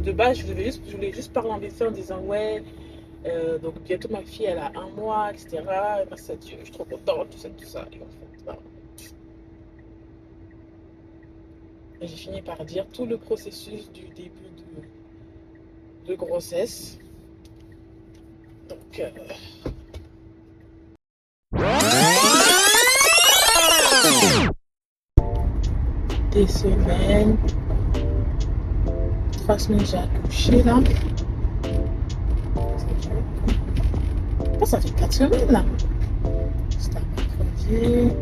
de base, je voulais juste parler en vite fait en disant ouais, donc bientôt ma fille elle a 1 mois, etc. Grâce à Dieu, je suis trop contente, tout ça, tout ça. Et en fait, bah, j'ai fini par dire tout le processus du début de grossesse. Donc, des semaines, 3 semaines j'ai accouché là. Oh, ça fait 4 semaines là. C'était un mercredi.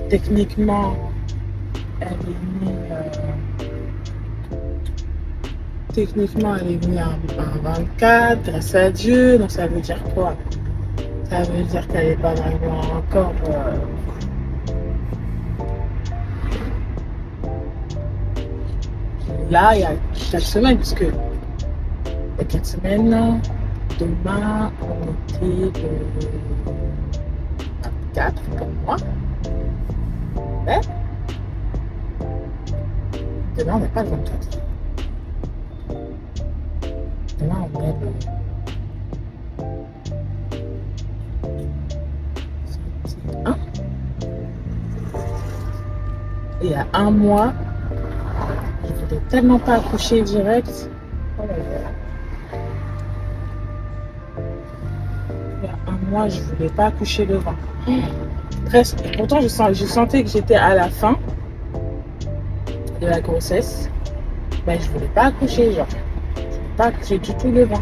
Techniquement, elle est née. Techniquement, elle est venue en 24, grâce à Dieu. Donc, ça veut dire quoi? Ça veut dire qu'elle n'est pas vraiment encore. Là, il y a 4 semaines, puisque il y a 4 semaines, demain, on était le 24 pour moi. Ouais. Demain, on n'est pas le 24. Demain, on est le 21. Et il y a 1 mois, je ne voulais tellement pas accoucher direct. Oh là là. Il y a 1 mois, je ne voulais pas accoucher le ventre. Presque. Pourtant, je sentais que j'étais à la fin de la grossesse. Mais je ne voulais pas accoucher, genre. Je ne voulais pas accoucher du tout le ventre.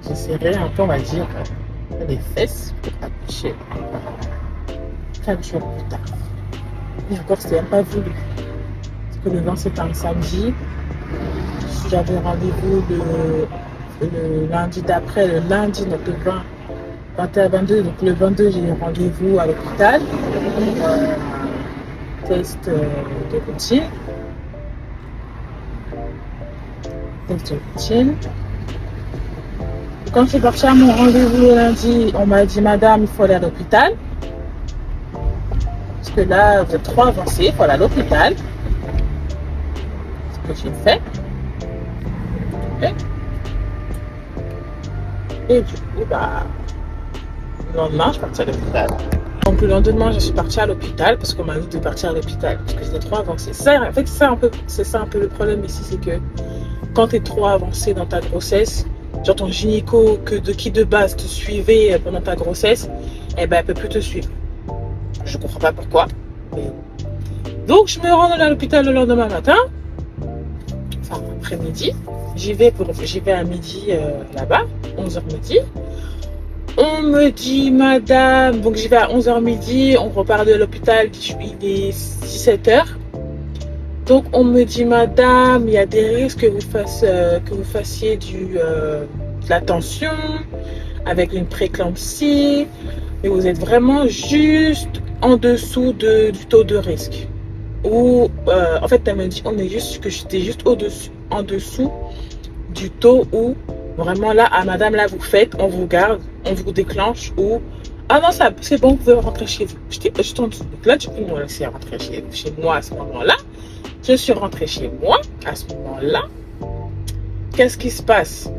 J'ai serré un peu, on va dire, les fesses pour accoucher 4 jours plus tard. Et encore, c'était même pas voulu. Parce que le 20, c'était un samedi. J'avais rendez-vous le lundi d'après, le lundi, donc le 20, 21, 22. Donc le 22, j'ai rendez-vous à l'hôpital. Test de routine. Test de routine. Quand je suis partie à mon rendez-vous le lundi, on m'a dit, madame, il faut aller à l'hôpital. Parce que là, vous êtes trop avancé, il faut aller à l'hôpital. Ce que j'ai fait. Et du coup, bah, le lendemain, je suis partie à l'hôpital. Donc le lendemain, je suis partie à l'hôpital parce qu'on m'a dit de partir à l'hôpital parce que j'étais trop avancée. Ça, en fait, c'est ça un peu le problème ici, c'est que quand tu es trop avancé dans ta grossesse, genre ton gynéco qui de base te suivait pendant ta grossesse, eh ben, elle peut plus te suivre. Je comprends pas pourquoi. Mais... Donc je me rends à l'hôpital le lendemain matin, enfin après-midi. J'y vais à midi là-bas, 11h midi. On me dit, madame, donc j'y vais à 11h midi, on repart de l'hôpital, il est 17h. Donc on me dit, madame, il y a des risques que vous fassiez de la tension avec une préclampsie, mais vous êtes vraiment juste en dessous du taux de risque. Ou en fait, elle me dit, que j'étais juste en dessous du taux où vraiment là, ah madame, là vous faites, on vous garde, on vous déclenche ou ah non, ça c'est bon, vous pouvez rentrer chez vous. J'étais juste en dessous. Donc là, du coup, on m'a laissé rentrer chez moi à ce moment-là. Je suis rentrée chez moi à ce moment-là. Qu'est-ce qui se passe?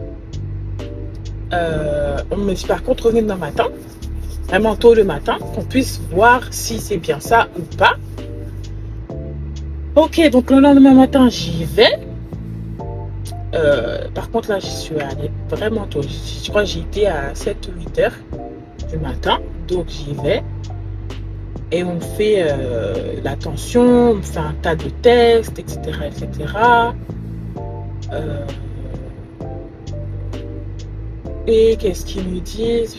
On me dit par contre, revenez demain matin, vraiment tôt le matin, qu'on puisse voir si c'est bien ça ou pas. Ok, donc le lendemain matin, j'y vais. Par contre, là, j'y suis allée vraiment tôt. Je crois que j'y étais à 7 ou 8 heures du matin. Donc, j'y vais. Et on fait la tension, on fait un tas de tests, etc. etc. Et qu'est-ce qu'ils me disent?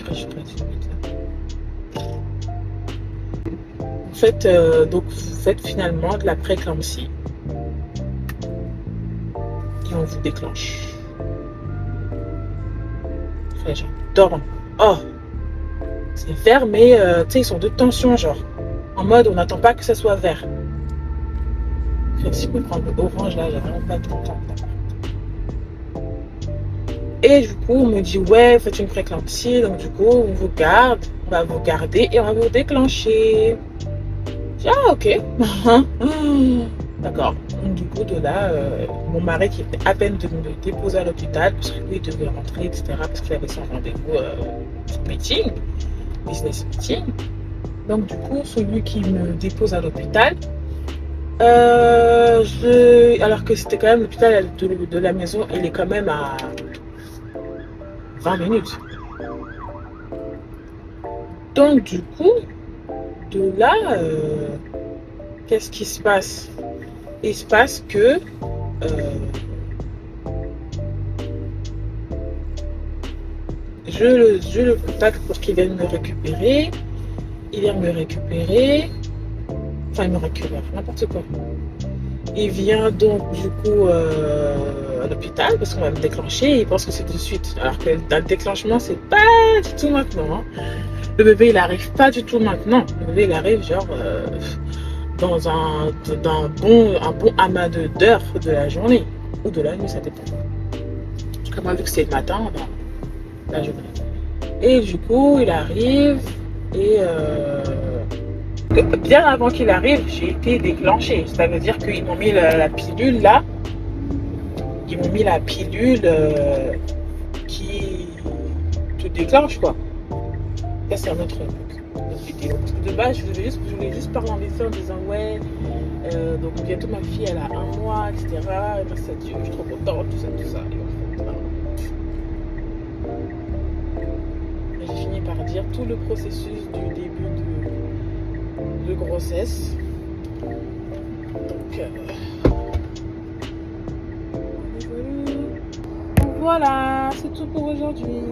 En fait, donc, vous faites finalement de la préclampsie. Et on vous déclenche. Enfin, j'adore. Oh, c'est vert, mais tu sais, ils sont de tension, genre. En mode, on n'attend pas que ça soit vert. Enfin, si vous prenez l'orange, là, j'ai vraiment pas de temps. Et du coup, on me dit, ouais, faites une préclampsie. Donc, du coup, on vous garde. on va vous garder et on va vous déclencher. J'ai dit, ah, ok. D'accord. Du coup, de là, mon mari qui était à peine de me déposer à l'hôpital, parce que lui, il devait rentrer, etc., parce qu'il avait son rendez-vous meeting, business meeting. Donc, du coup, celui qui me dépose à l'hôpital, alors que c'était quand même l'hôpital de la maison, il est quand même à 20 minutes. Donc, du coup, de là, qu'est-ce qui se passe? Il se passe que je le contacte pour qu'il vienne me récupérer. Il vient me récupérer. Enfin, il me récupère, n'importe quoi. Il vient donc du coup à l'hôpital parce qu'on va me déclencher et il pense que c'est de suite. Alors que dans le déclenchement, c'est pas du tout maintenant. Hein. Le bébé, il arrive pas du tout maintenant. Le bébé, il arrive genre dans un bon amas d'heures de la journée ou de la nuit, ça dépend. Comme moi, vu que c'est le matin, ben, la journée. Et du coup, il arrive et bien avant qu'il arrive, j'ai été déclenchée. Ça veut dire qu'ils m'ont mis la pilule là. Ils m'ont mis la pilule qui te déclenche quoi. Ça c'est un autre vidéo. Parce que de base, je voulais juste parler en vite en disant ouais, donc bientôt ma fille elle a 1 mois, etc. Merci à Dieu, je suis trop contente, tout ça, tout ça. Et j'ai fini par dire tout le processus du début de grossesse. Donc voilà, c'est tout pour aujourd'hui.